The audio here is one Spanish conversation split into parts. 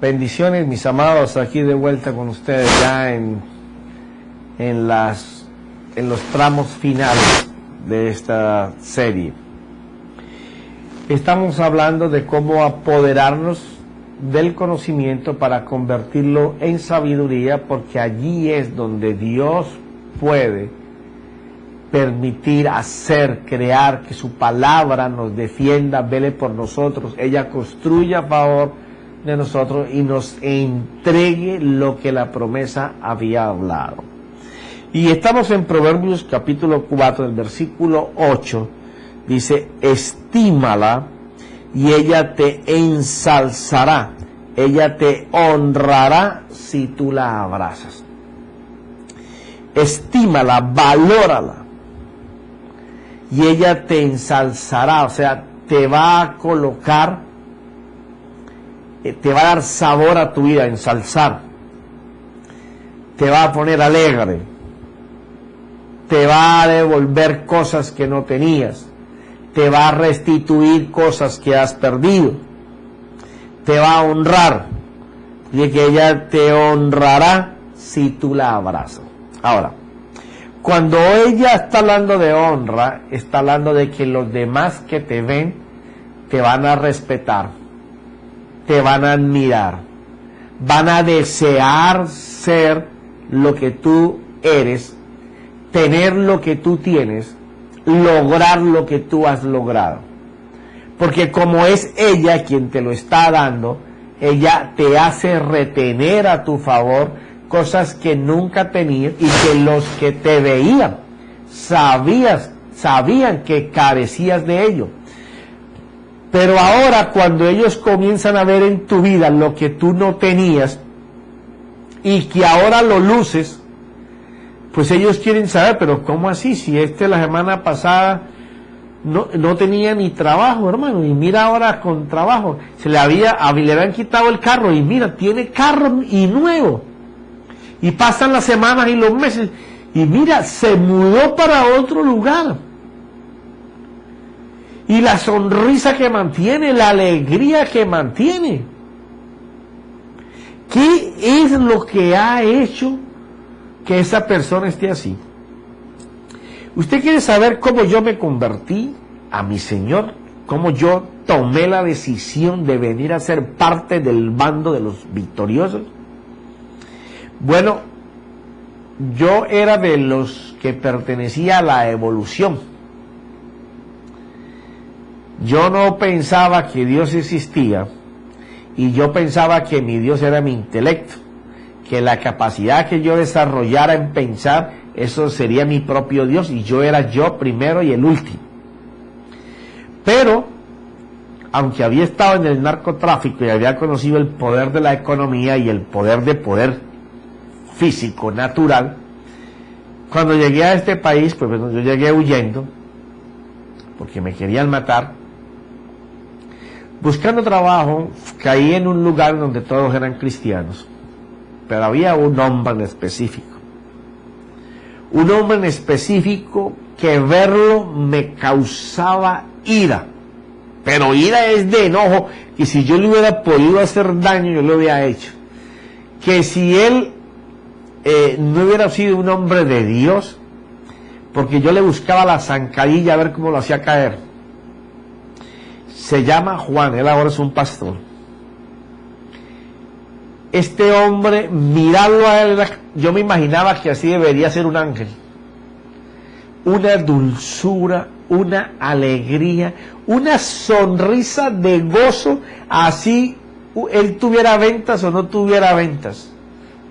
Bendiciones, mis amados, aquí de vuelta con ustedes ya en los tramos finales de esta serie. Estamos hablando de cómo apoderarnos del conocimiento para convertirlo en sabiduría, porque allí es donde Dios puede permitir, hacer, crear, que su palabra nos defienda, vele por nosotros, ella construya a favor de nosotros y nos entregue lo que la promesa había hablado. Y estamos en Proverbios capítulo 4, el versículo 8, dice: estímala y ella te ensalzará, ella te honrará si tú la abrazas. Estímala, valórala, y ella te ensalzará, o sea, te va a colocar, te va a dar sabor a tu vida, ensalzar, te va a poner alegre, te va a devolver cosas que no tenías, te va a restituir cosas que has perdido, te va a honrar, y que ella te honrará si tú la abrazas. Ahora, cuando ella está hablando de honra, está hablando de que los demás que te ven te van a respetar, te van a admirar, van a desear ser lo que tú eres, tener lo que tú tienes, lograr lo que tú has logrado. Porque como es ella quien te lo está dando, ella te hace retener a tu favor cosas que nunca tenías y que los que te veían sabían que carecías de ello. Pero ahora, cuando ellos comienzan a ver en tu vida lo que tú no tenías y que ahora lo luces, pues ellos quieren saber, pero ¿cómo así? Si la semana pasada no tenía ni trabajo, hermano, y mira ahora con trabajo, le habían quitado el carro y mira, tiene carro y nuevo. Y pasan las semanas y los meses y mira, se mudó para otro lugar. Y la sonrisa que mantiene, la alegría que mantiene. ¿Qué es lo que ha hecho que esa persona esté así? ¿Usted quiere saber cómo yo me convertí a mi Señor? ¿Cómo yo tomé la decisión de venir a ser parte del bando de los victoriosos? Bueno, yo era de los que pertenecía a la evolución. Yo no pensaba que Dios existía, y yo pensaba que mi Dios era mi intelecto, que la capacidad que yo desarrollara en pensar, eso sería mi propio Dios, y yo era yo primero y el último. Pero, aunque había estado en el narcotráfico y había conocido el poder de la economía y el poder físico, natural, cuando llegué a este país, pues yo llegué huyendo, porque me querían matar. Buscando trabajo, caí en un lugar donde todos eran cristianos, pero había un hombre en específico. Un hombre en específico que verlo me causaba ira, pero ira es de enojo, y si yo le hubiera podido hacer daño, yo lo hubiera hecho. Que si él no hubiera sido un hombre de Dios, porque yo le buscaba la zancadilla a ver cómo lo hacía caer. Se llama Juan, él ahora es un pastor. Este hombre, mirarlo a él, yo me imaginaba que así debería ser un ángel. Una dulzura, una alegría, una sonrisa de gozo, así él tuviera ventas o no tuviera ventas.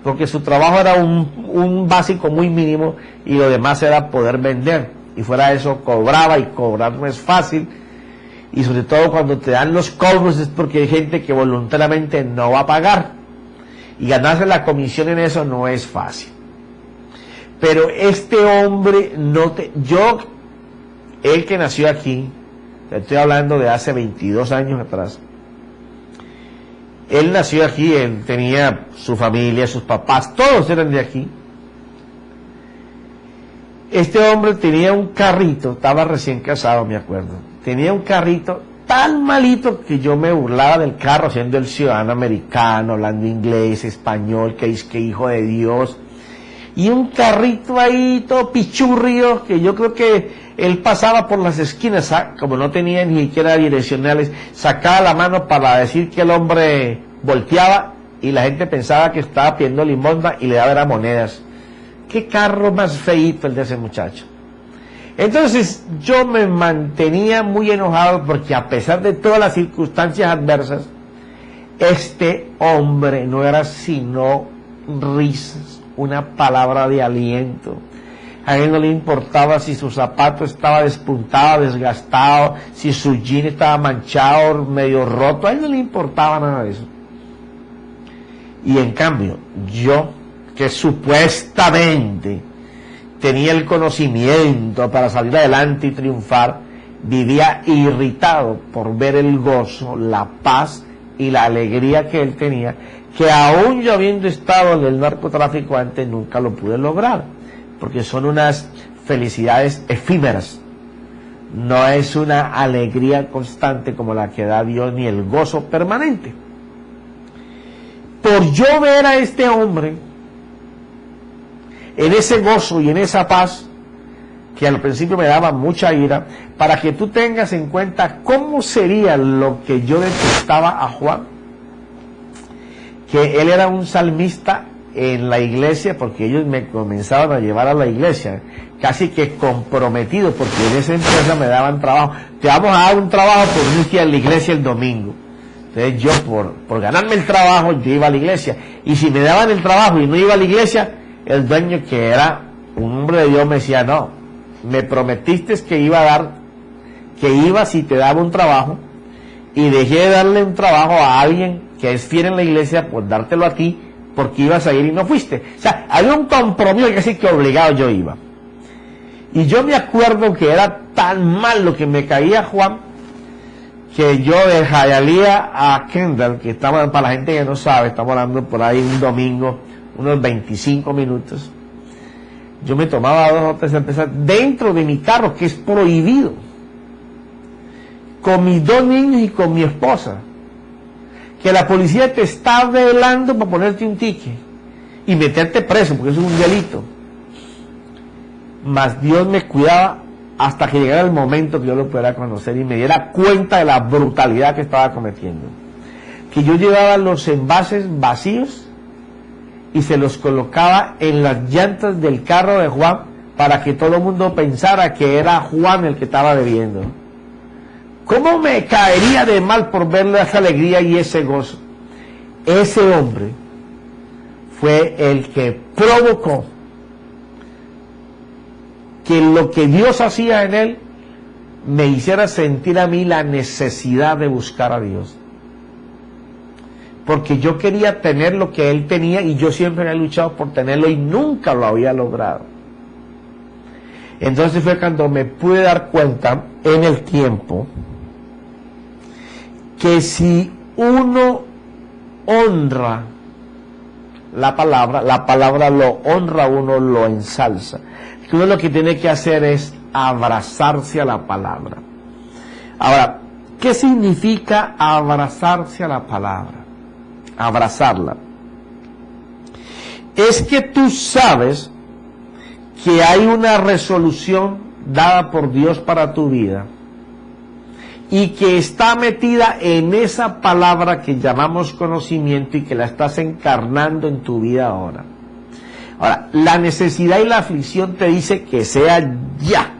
Porque su trabajo era un básico muy mínimo y lo demás era poder vender. Y fuera de eso cobraba, y cobrar no es fácil. Y sobre todo cuando te dan los cobros es porque hay gente que voluntariamente no va a pagar. Y ganarse la comisión en eso no es fácil. Pero este hombre él que nació aquí, estoy hablando de hace 22 años atrás, él nació aquí, él tenía su familia, sus papás, todos eran de aquí. Este hombre tenía un carrito, estaba recién casado, me acuerdo, tenía un carrito tan malito que yo me burlaba del carro, siendo el ciudadano americano, hablando inglés, español, que es que hijo de Dios. Y un carrito ahí todo pichurrio, que yo creo que él pasaba por las esquinas, como no tenía ni siquiera direccionales, sacaba la mano para decir que el hombre volteaba y la gente pensaba que estaba pidiendo limosna y le daba era monedas. Qué carro más feíto el de ese muchacho. Entonces yo me mantenía muy enojado porque a pesar de todas las circunstancias adversas, este hombre no era sino risas, una palabra de aliento. A él no le importaba si su zapato estaba despuntado, desgastado, si su jean estaba manchado, medio roto, a él no le importaba nada de eso. Y en cambio, yo, que supuestamente tenía el conocimiento para salir adelante y triunfar, vivía irritado por ver el gozo, la paz y la alegría que él tenía, que aún yo habiendo estado en el narcotráfico antes nunca lo pude lograr, porque son unas felicidades efímeras, no es una alegría constante como la que da Dios, ni el gozo permanente. Por yo ver a este hombre en ese gozo y en esa paz, que al principio me daba mucha ira, para que tú tengas en cuenta cómo sería lo que yo detestaba a Juan, que él era un salmista en la iglesia, porque ellos me comenzaban a llevar a la iglesia, casi que comprometido, porque en esa empresa me daban trabajo. Te vamos a dar un trabajo por irte a la iglesia el domingo. Entonces yo, por ganarme el trabajo, yo iba a la iglesia. Y si me daban el trabajo y no iba a la iglesia, el dueño, que era un hombre de Dios, me decía, no, me prometiste que iba a dar, que iba si te daba un trabajo, y dejé de darle un trabajo a alguien que es fiel en la iglesia, pues dártelo a ti, porque ibas a ir y no fuiste. O sea, había un compromiso que casi que obligado yo iba. Y yo me acuerdo que era tan mal lo que me caía Juan, que yo de Hialeah a Kendall, que estamos, para la gente que no sabe, estamos hablando por ahí un domingo, unos 25 minutos, yo me tomaba 2 o 3 cervezas dentro de mi carro, que es prohibido, con mis 2 niños y con mi esposa, que la policía te está velando para ponerte un ticket y meterte preso, porque eso es un delito. Mas Dios me cuidaba hasta que llegara el momento que yo lo pudiera conocer y me diera cuenta de la brutalidad que estaba cometiendo. Que yo llevaba los envases vacíos y se los colocaba en las llantas del carro de Juan para que todo el mundo pensara que era Juan el que estaba bebiendo. ¿Cómo me caería de mal por verle esa alegría y ese gozo? Ese hombre fue el que provocó que lo que Dios hacía en él me hiciera sentir a mí la necesidad de buscar a Dios. Porque yo quería tener lo que él tenía y yo siempre he luchado por tenerlo y nunca lo había logrado. Entonces fue cuando me pude dar cuenta en el tiempo que si uno honra la palabra lo honra, uno lo ensalza. Que uno lo que tiene que hacer es abrazarse a la palabra. Ahora, ¿qué significa abrazarse a la palabra? Abrazarla. Es que tú sabes que hay una resolución dada por Dios para tu vida y que está metida en esa palabra que llamamos conocimiento y que la estás encarnando en tu vida ahora. Ahora, la necesidad y la aflicción te dice que sea ya,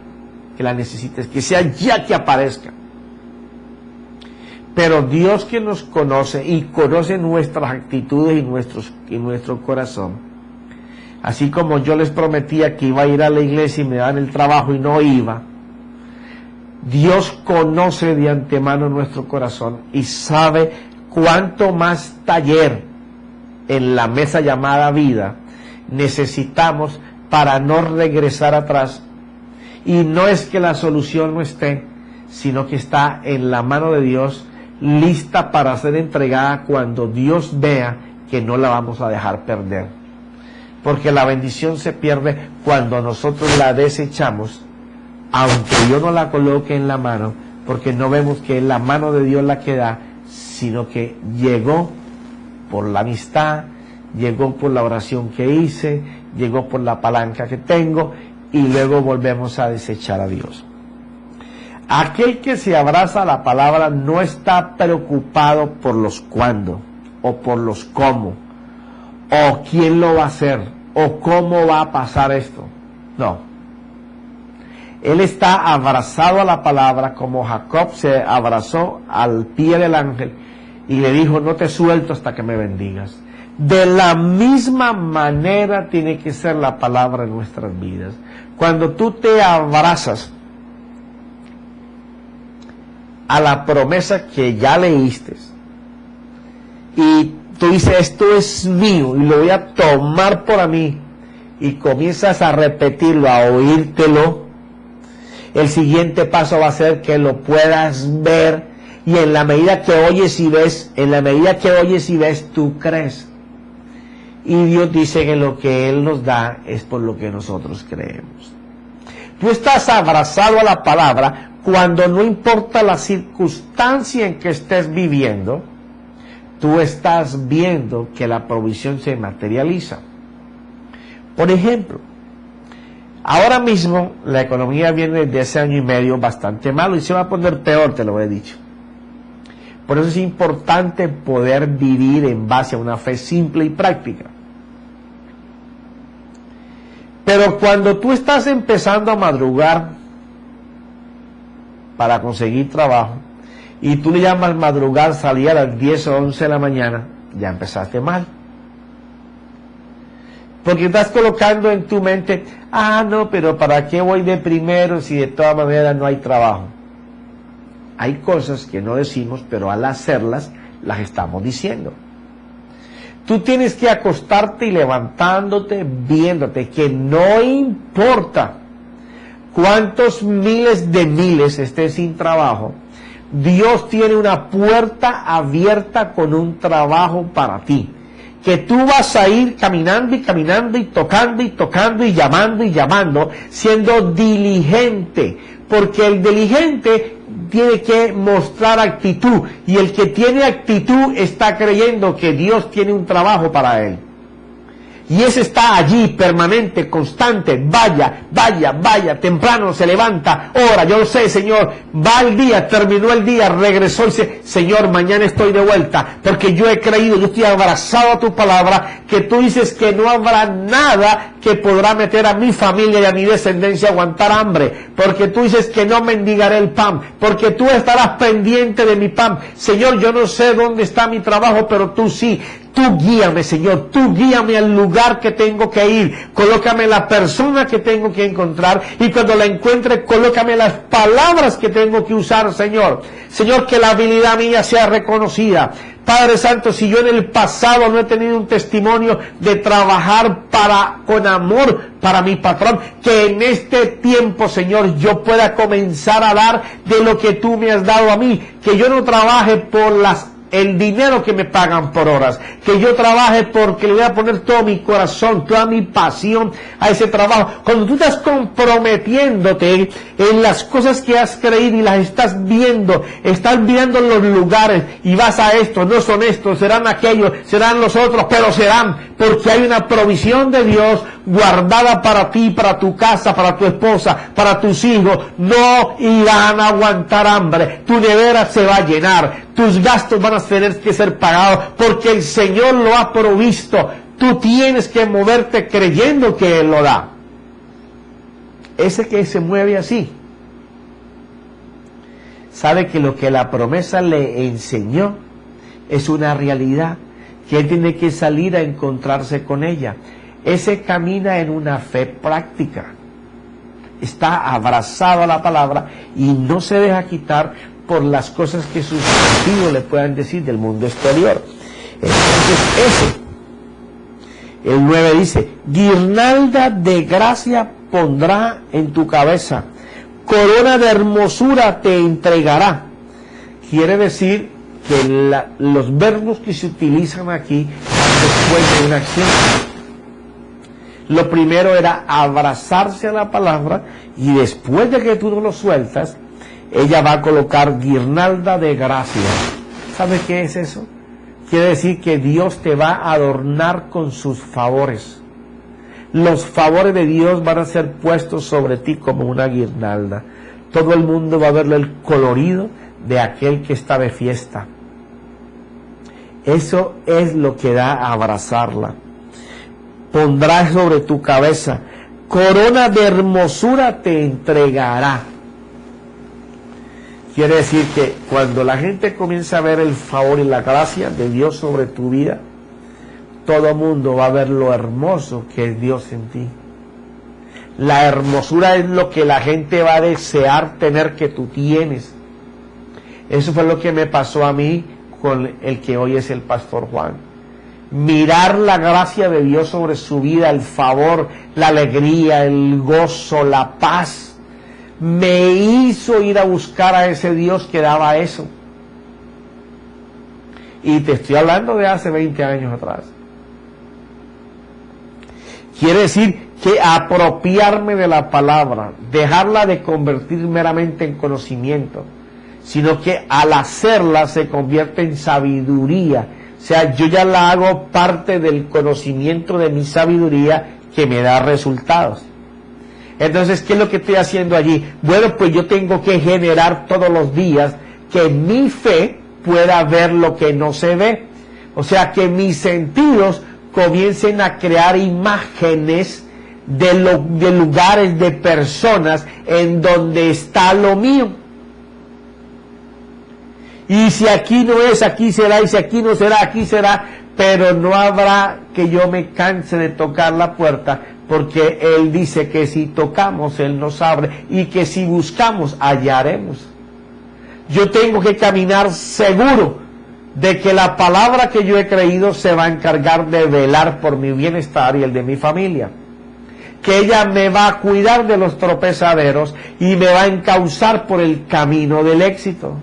que la necesites, que sea ya que aparezca. Pero Dios, que nos conoce y conoce nuestras actitudes y nuestro corazón, así como yo les prometía que iba a ir a la iglesia y me daban el trabajo y no iba, Dios conoce de antemano nuestro corazón y sabe cuánto más taller en la mesa llamada vida necesitamos para no regresar atrás. Y no es que la solución no esté, sino que está en la mano de Dios, lista para ser entregada cuando Dios vea que no la vamos a dejar perder. Porque la bendición se pierde cuando nosotros la desechamos, aunque yo no la coloque en la mano, porque no vemos que es la mano de Dios la que da, sino que llegó por la amistad, llegó por la oración que hice, llegó por la palanca que tengo, y luego volvemos a desechar a Dios. Aquel que se abraza a la palabra no está preocupado por los cuándo, o por los cómo, o quién lo va a hacer, o cómo va a pasar esto. No. Él está abrazado a la palabra, como Jacob se abrazó al pie del ángel y le dijo: no te suelto hasta que me bendigas. De la misma manera tiene que ser la palabra en nuestras vidas. Cuando tú te abrazas a la promesa que ya leíste y tú dices: esto es mío y lo voy a tomar por mí, y comienzas a repetirlo, a oírtelo, el siguiente paso va a ser que lo puedas ver, y en la medida que oyes y ves, tú crees. Y Dios dice que lo que Él nos da es por lo que nosotros creemos. Tú estás abrazado a la palabra cuando, no importa la circunstancia en que estés viviendo, tú estás viendo que la provisión se materializa. Por ejemplo, ahora mismo la economía viene de ese año y medio bastante malo y se va a poner peor, te lo he dicho. Por eso es importante poder vivir en base a una fe simple y práctica. Pero cuando tú estás empezando a madrugar para conseguir trabajo, y tú le llamas madrugar, salir a las 10 o 11 de la mañana, ya empezaste mal. Porque estás colocando en tu mente: no, pero ¿para qué voy de primero si de todas maneras no hay trabajo? Hay cosas que no decimos, pero al hacerlas, las estamos diciendo. Tú tienes que acostarte y levantándote, viéndote que no importa cuántos miles de miles estés sin trabajo, Dios tiene una puerta abierta con un trabajo para ti. Que tú vas a ir caminando y caminando y tocando y llamando, siendo diligente, porque el diligente tiene que mostrar actitud, y el que tiene actitud está creyendo que Dios tiene un trabajo para él. Y ese está allí, permanente, constante, vaya, temprano se levanta, ora, yo lo sé, Señor, va el día, terminó el día, regresó y dice: Señor, mañana estoy de vuelta, porque yo he creído, yo estoy abrazado a tu palabra, que tú dices que no habrá nada que podrá meter a mi familia y a mi descendencia a aguantar hambre, porque tú dices que no mendigaré el pan, porque tú estarás pendiente de mi pan. Señor, yo no sé dónde está mi trabajo, pero tú sí. Tú guíame, Señor, tú guíame al lugar que tengo que ir, colócame la persona que tengo que encontrar, y cuando la encuentre, colócame las palabras que tengo que usar, Señor. Señor, que la habilidad mía sea reconocida. Padre Santo, si yo en el pasado no he tenido un testimonio de trabajar con amor para mi patrón, que en este tiempo, Señor, yo pueda comenzar a dar de lo que tú me has dado a mí, que yo no trabaje por el dinero que me pagan por horas, que yo trabaje porque le voy a poner todo mi corazón, toda mi pasión a ese trabajo. Cuando tú estás comprometiéndote en las cosas que has creído y las estás viendo los lugares, y vas a esto, no son estos, serán aquellos, serán los otros, pero serán, porque hay una provisión de Dios guardada para ti, para tu casa, para tu esposa, para tus hijos. No irán a aguantar hambre, tu nevera se va a llenar, tus gastos van a tener que ser pagados, porque el Señor lo ha provisto. Tú tienes que moverte creyendo que Él lo da. Ese que se mueve así sabe que lo que la promesa le enseñó es una realidad, que él tiene que salir a encontrarse con ella. Ese camina en una fe práctica, está abrazado a la palabra y no se deja quitar por las cosas que sus sentidos le puedan decir del mundo exterior. Entonces el 9 dice: guirnalda de gracia pondrá en tu cabeza, corona de hermosura te entregará. Quiere decir que los verbos que se utilizan aquí después de una acción. Lo primero era abrazarse a la palabra, y después de que tú no lo sueltas, ella va a colocar guirnalda de gracia. ¿Sabe qué es eso? Quiere decir que Dios te va a adornar con sus favores. Los favores de Dios van a ser puestos sobre ti como una guirnalda. Todo el mundo va a ver el colorido de aquel que está de fiesta. Eso es lo que da a abrazarla. Pondrás sobre tu cabeza, corona de hermosura te entregará. Quiere decir que cuando la gente comienza a ver el favor y la gracia de Dios sobre tu vida, todo el mundo va a ver lo hermoso que es Dios en ti. La hermosura es lo que la gente va a desear tener que tú tienes. Eso fue lo que me pasó a mí con el que hoy es el pastor Juan. Mirar la gracia de Dios sobre su vida, el favor, la alegría, el gozo, la paz, me hizo ir a buscar a ese Dios que daba eso. Y te estoy hablando de hace 20 años atrás. Quiere decir que apropiarme de la palabra, dejarla de convertir meramente en conocimiento, sino que al hacerla se convierte en sabiduría. O sea, yo ya la hago parte del conocimiento de mi sabiduría que me da resultados. Entonces, ¿qué es lo que estoy haciendo allí? Bueno, pues yo tengo que generar todos los días que mi fe pueda ver lo que no se ve. O sea, que mis sentidos comiencen a crear imágenes de lugares, de personas en donde está lo mío. Y si aquí no es, aquí será, y si aquí no será, aquí será, pero no habrá que yo me canse de tocar la puerta, porque Él dice que si tocamos, Él nos abre, y que si buscamos, hallaremos. Yo tengo que caminar seguro de que la palabra que yo he creído se va a encargar de velar por mi bienestar y el de mi familia. Que ella me va a cuidar de los tropezaderos y me va a encauzar por el camino del éxito.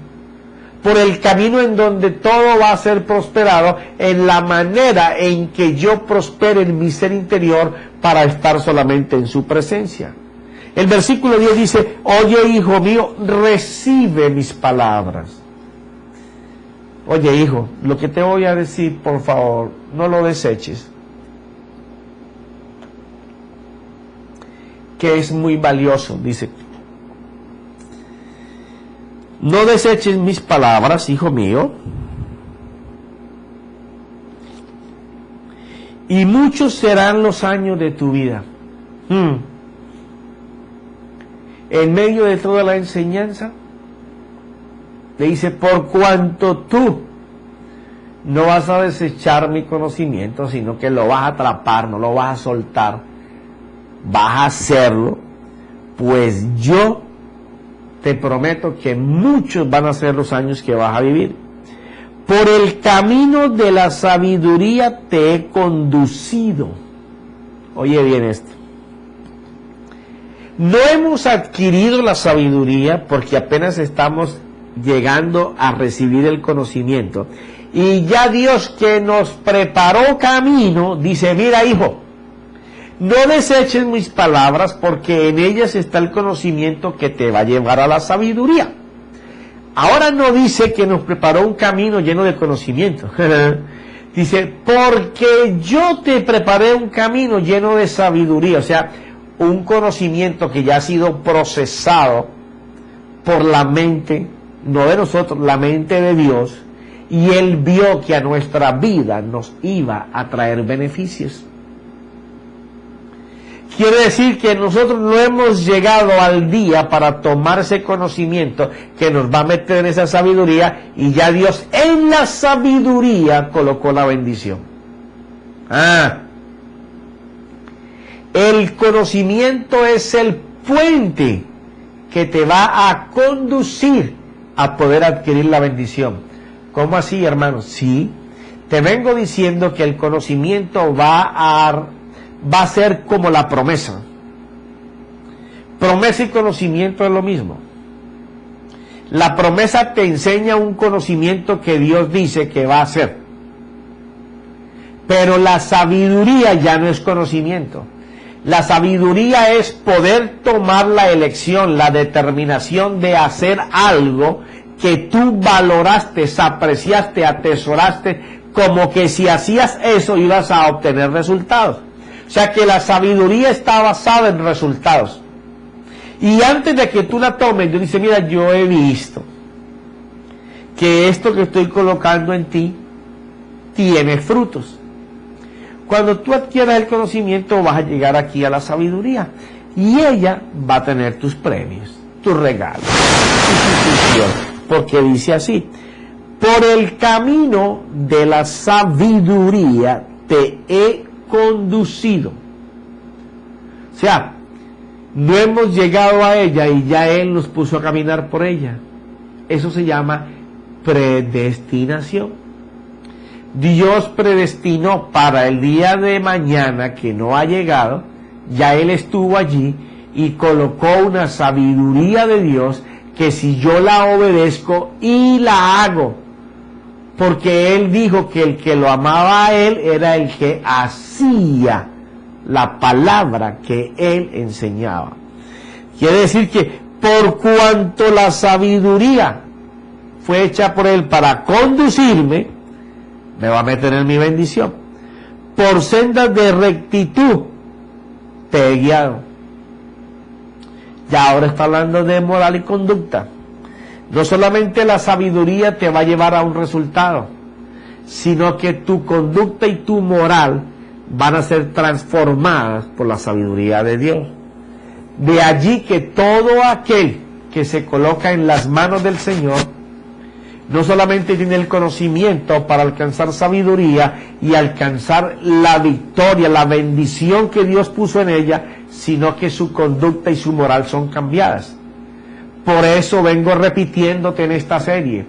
Por el camino en donde todo va a ser prosperado, en la manera en que yo prospere en mi ser interior para estar solamente en su presencia. El versículo 10 dice, oye, hijo mío, recibe mis palabras. Oye, hijo, lo que te voy a decir, por favor, no lo deseches. Que es muy valioso, dice. No deseches mis palabras, hijo mío, y muchos serán los años de tu vida. En medio de toda la enseñanza, le dice, por cuanto tú no vas a desechar mi conocimiento, sino que lo vas a atrapar, no lo vas a soltar, vas a hacerlo, pues yo te prometo que muchos van a ser los años que vas a vivir. Por el camino de la sabiduría te he conducido. Oye bien esto. No hemos adquirido la sabiduría porque apenas estamos llegando a recibir el conocimiento. Y ya Dios, que nos preparó camino, dice, mira, hijo, no deseches mis palabras porque en ellas está el conocimiento que te va a llevar a la sabiduría. Ahora no dice que nos preparó un camino lleno de conocimiento. Dice, porque yo te preparé un camino lleno de sabiduría. O sea, un conocimiento que ya ha sido procesado por la mente, no de nosotros, la mente de Dios. Y Él vio que a nuestra vida nos iba a traer beneficios. Quiere decir que nosotros no hemos llegado al día para tomar ese conocimiento que nos va a meter en esa sabiduría, y ya Dios en la sabiduría colocó la bendición. El conocimiento es el puente que te va a conducir a poder adquirir la bendición. ¿Cómo así, hermanos? Sí, te vengo diciendo que el conocimiento va a ser como la promesa. Promesa y conocimiento es lo mismo. La promesa te enseña un conocimiento que Dios dice que va a hacer. Pero la sabiduría ya no es conocimiento. La sabiduría es poder tomar la elección, la determinación de hacer algo que tú valoraste, apreciaste, atesoraste, como que si hacías eso ibas a obtener resultados. O sea que la sabiduría está basada en resultados. Y antes de que tú la tomes, Dios dice, mira, yo he visto que esto que estoy colocando en ti tiene frutos. Cuando tú adquieras el conocimiento vas a llegar aquí a la sabiduría y ella va a tener tus premios, tus regalos, tu sustitución, porque dice así, por el camino de la sabiduría te he conducido. O sea, no hemos llegado a ella y ya Él nos puso a caminar por ella. Eso se llama predestinación. Dios predestinó para el día de mañana que no ha llegado, ya Él estuvo allí y colocó una sabiduría de Dios que si yo la obedezco y la hago, porque Él dijo que el que lo amaba a Él era el que hacía la palabra que Él enseñaba. Quiere decir que por cuanto la sabiduría fue hecha por Él para conducirme, me va a meter en mi bendición. Por sendas de rectitud te he guiado. Ya ahora está hablando de moral y conducta. No solamente la sabiduría te va a llevar a un resultado, sino que tu conducta y tu moral van a ser transformadas por la sabiduría de Dios. De allí que todo aquel que se coloca en las manos del Señor no solamente tiene el conocimiento para alcanzar sabiduría y alcanzar la victoria, la bendición que Dios puso en ella, sino que su conducta y su moral son cambiadas. Por eso vengo repitiéndote en esta serie,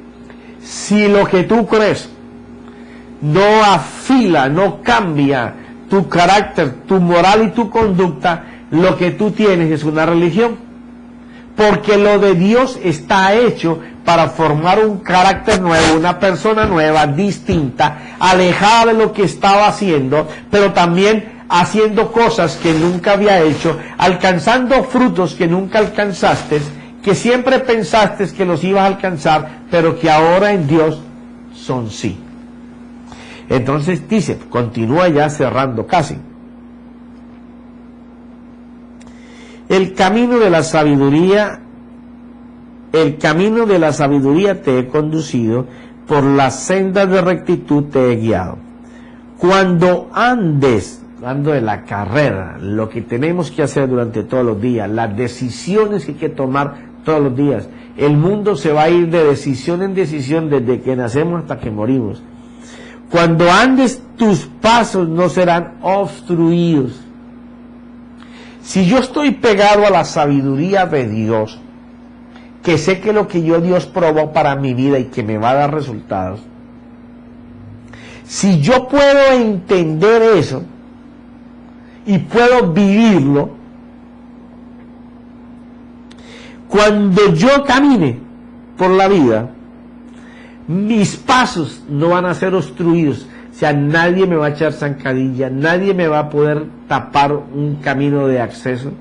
si lo que tú crees no afila, no cambia tu carácter, tu moral y tu conducta, lo que tú tienes es una religión. Porque lo de Dios está hecho para formar un carácter nuevo, una persona nueva, distinta, alejada de lo que estaba haciendo, pero también haciendo cosas que nunca había hecho, alcanzando frutos que nunca alcanzaste, que siempre pensaste que los ibas a alcanzar, pero que ahora en Dios son sí. Entonces dice, continúa ya cerrando casi. El camino de la sabiduría te he conducido, por las sendas de rectitud te he guiado. Cuando andes, hablando de la carrera, lo que tenemos que hacer durante todos los días, las decisiones que hay que tomar todos los días, el mundo se va a ir de decisión en decisión desde que nacemos hasta que morimos. Cuando andes, tus pasos no serán obstruidos. Si yo estoy pegado a la sabiduría de Dios, que sé que lo que Dios probó para mi vida y que me va a dar resultados, si yo puedo entender eso y puedo vivirlo, cuando yo camine por la vida, mis pasos no van a ser obstruidos. O sea, nadie me va a echar zancadilla, nadie me va a poder tapar un camino de acceso.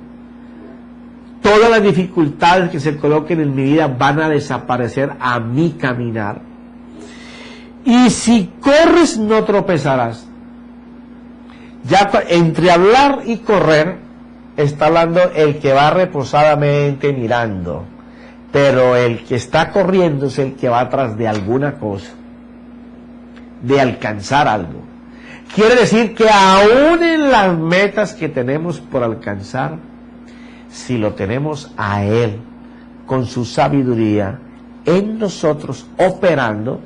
Todas las dificultades que se coloquen en mi vida van a desaparecer a mi caminar. Y si corres, no tropezarás. Ya entre hablar y correr, está hablando el que va reposadamente mirando. Pero el que está corriendo es el que va atrás de alguna cosa, de alcanzar algo. Quiere decir que aún en las metas que tenemos por alcanzar, si lo tenemos a Él, con su sabiduría, en nosotros operando,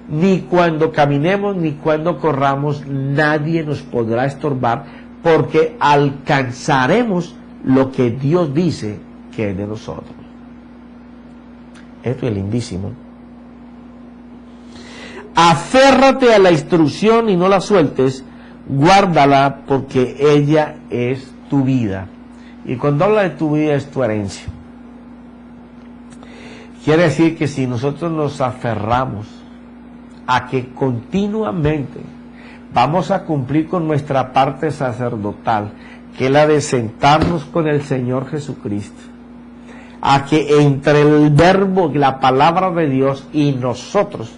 ni cuando caminemos ni cuando corramos, nadie nos podrá estorbar, porque alcanzaremos lo que Dios dice que es de nosotros. Esto es lindísimo. Aférrate a la instrucción y no la sueltes, guárdala porque ella es tu vida. Y cuando habla de tu vida es tu herencia. Quiere decir que si nosotros nos aferramos a que continuamente vamos a cumplir con nuestra parte sacerdotal, que es la de sentarnos con el Señor Jesucristo, a que entre el verbo, la palabra de Dios y nosotros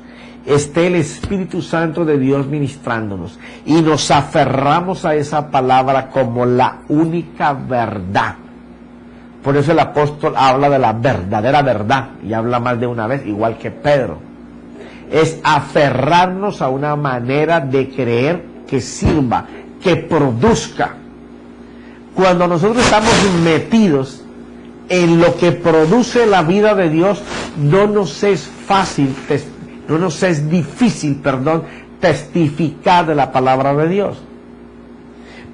esté el Espíritu Santo de Dios ministrándonos, y nos aferramos a esa palabra como la única verdad. Por eso el apóstol habla de la verdadera verdad, y habla más de una vez, igual que Pedro. Es aferrarnos a una manera de creer que sirva, que produzca. Cuando nosotros estamos metidos en lo que produce la vida de Dios, no nos es difícil, testificar de la palabra de Dios.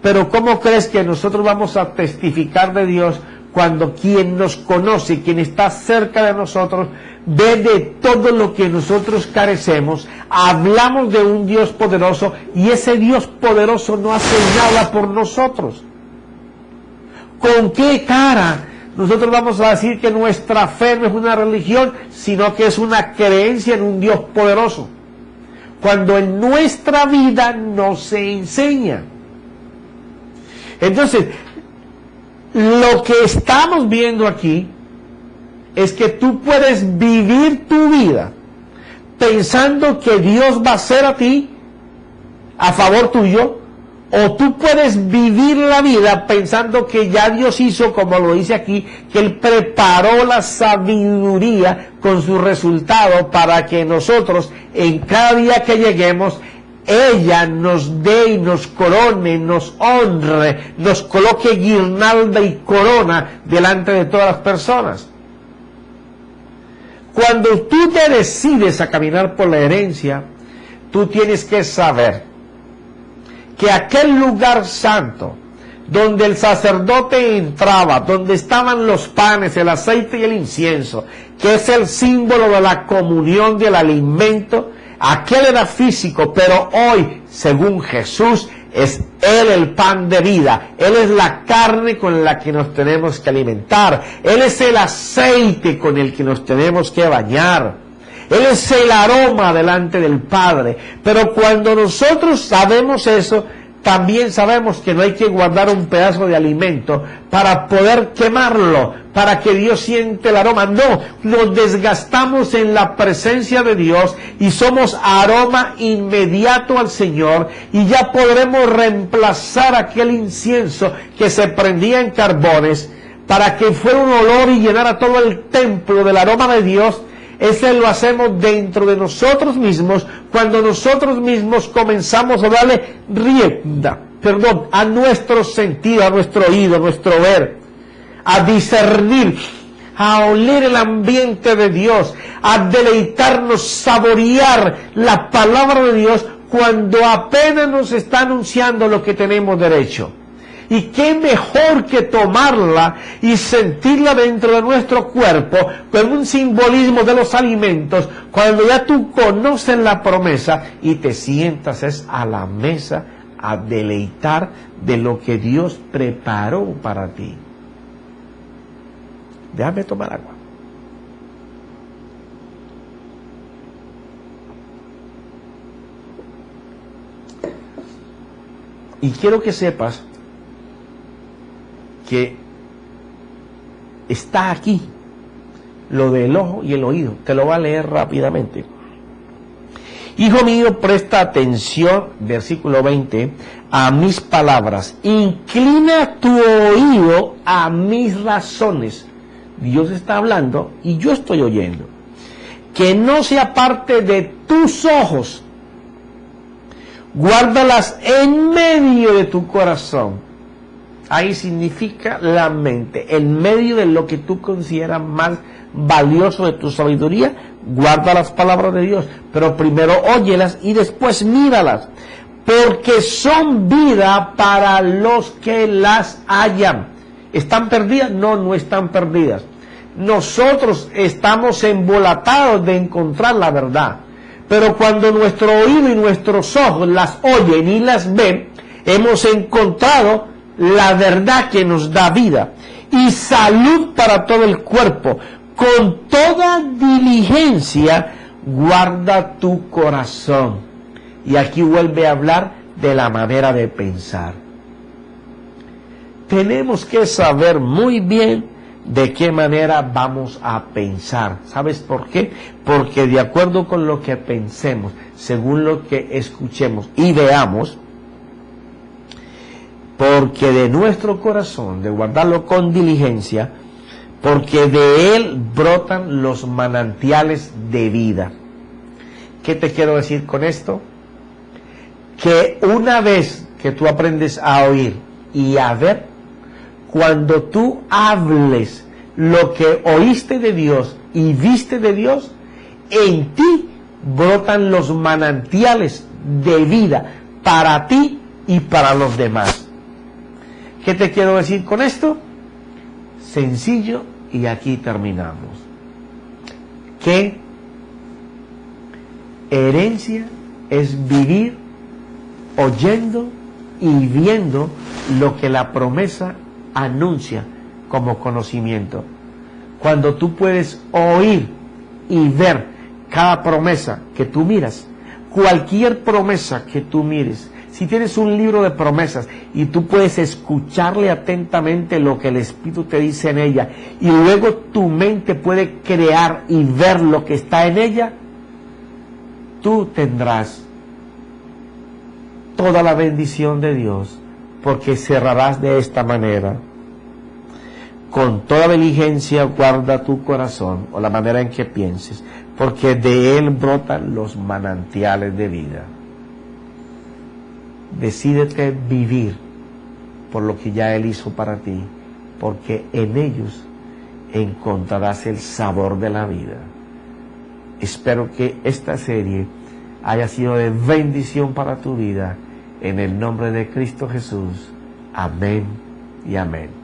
Pero ¿cómo crees que nosotros vamos a testificar de Dios cuando quien nos conoce, quien está cerca de nosotros, ve de todo lo que nosotros carecemos? Hablamos de un Dios poderoso y ese Dios poderoso no hace nada por nosotros. ¿Con qué cara nosotros vamos a decir que nuestra fe no es una religión, sino que es una creencia en un Dios poderoso, cuando en nuestra vida no se enseña? Entonces, lo que estamos viendo aquí es que tú puedes vivir tu vida pensando que Dios va a ser a ti a favor tuyo, o tú puedes vivir la vida pensando que ya Dios hizo, como lo dice aquí, que Él preparó la sabiduría con su resultado para que nosotros, en cada día que lleguemos, ella nos dé y nos corone, nos honre, nos coloque guirnalda y corona delante de todas las personas. Cuando tú te decides a caminar por la herencia, tú tienes que saber que aquel lugar santo, donde el sacerdote entraba, donde estaban los panes, el aceite y el incienso, que es el símbolo de la comunión del alimento, aquel era físico, pero hoy, según Jesús, es Él el pan de vida. Él es la carne con la que nos tenemos que alimentar. Él es el aceite con el que nos tenemos que bañar. Él es el aroma delante del Padre. Pero cuando nosotros sabemos eso, también sabemos que no hay que guardar un pedazo de alimento para poder quemarlo, para que Dios siente el aroma. No, nos desgastamos en la presencia de Dios y somos aroma inmediato al Señor, y ya podremos reemplazar aquel incienso que se prendía en carbones para que fuera un olor y llenara todo el templo del aroma de Dios. Ese lo hacemos dentro de nosotros mismos, cuando nosotros mismos comenzamos a darle rienda, a nuestro sentido, a nuestro oído, a nuestro ver, a discernir, a oler el ambiente de Dios, a deleitarnos, saborear la palabra de Dios cuando apenas nos está anunciando lo que tenemos derecho. Y qué mejor que tomarla y sentirla dentro de nuestro cuerpo con un simbolismo de los alimentos, cuando ya tú conoces la promesa y te sientas a la mesa a deleitar de lo que Dios preparó para ti. Déjame tomar agua. Y quiero que sepas que está aquí lo del ojo y el oído. Te lo voy a leer rápidamente. Hijo mío, presta atención, versículo 20, a mis palabras. Inclina tu oído a mis razones. Dios está hablando y yo estoy oyendo. Que no se aparte de tus ojos. Guárdalas en medio de tu corazón. Ahí significa la mente, en medio de lo que tú consideras más valioso de tu sabiduría, guarda las palabras de Dios, pero primero óyelas y después míralas, porque son vida para los que las hallan. ¿Están perdidas? No, no están perdidas. Nosotros estamos embolatados de encontrar la verdad, pero cuando nuestro oído y nuestros ojos las oyen y las ven, hemos encontrado la verdad que nos da vida y salud para todo el cuerpo. Con toda diligencia guarda tu corazón. Y aquí vuelve a hablar de la manera de pensar. tenemos que saber muy bien de qué manera vamos a pensar. ¿Sabes por qué? Porque de acuerdo con lo que pensemos, según lo que escuchemos y veamos, porque de nuestro corazón, de guardarlo con diligencia, porque de él brotan los manantiales de vida. ¿Qué te quiero decir con esto? Que una vez que tú aprendes a oír y a ver, cuando tú hables lo que oíste de Dios y viste de Dios, en ti brotan los manantiales de vida para ti y para los demás. ¿Qué te quiero decir con esto? Sencillo, y aquí terminamos. Que herencia es vivir oyendo y viendo lo que la promesa anuncia como conocimiento. Cuando tú puedes oír y ver cada promesa que tú miras, cualquier promesa que tú mires, si tienes un libro de promesas y tú puedes escucharle atentamente lo que el Espíritu te dice en ella, y luego tu mente puede crear y ver lo que está en ella, tú tendrás toda la bendición de Dios, porque cerrarás de esta manera. Con toda diligencia guarda tu corazón, o la manera en que pienses, porque de él brotan los manantiales de vida. Decídete vivir por lo que ya él hizo para ti, porque en ellos encontrarás el sabor de la vida. Espero que esta serie haya sido de bendición para tu vida, en el nombre de Cristo Jesús. Amén y amén.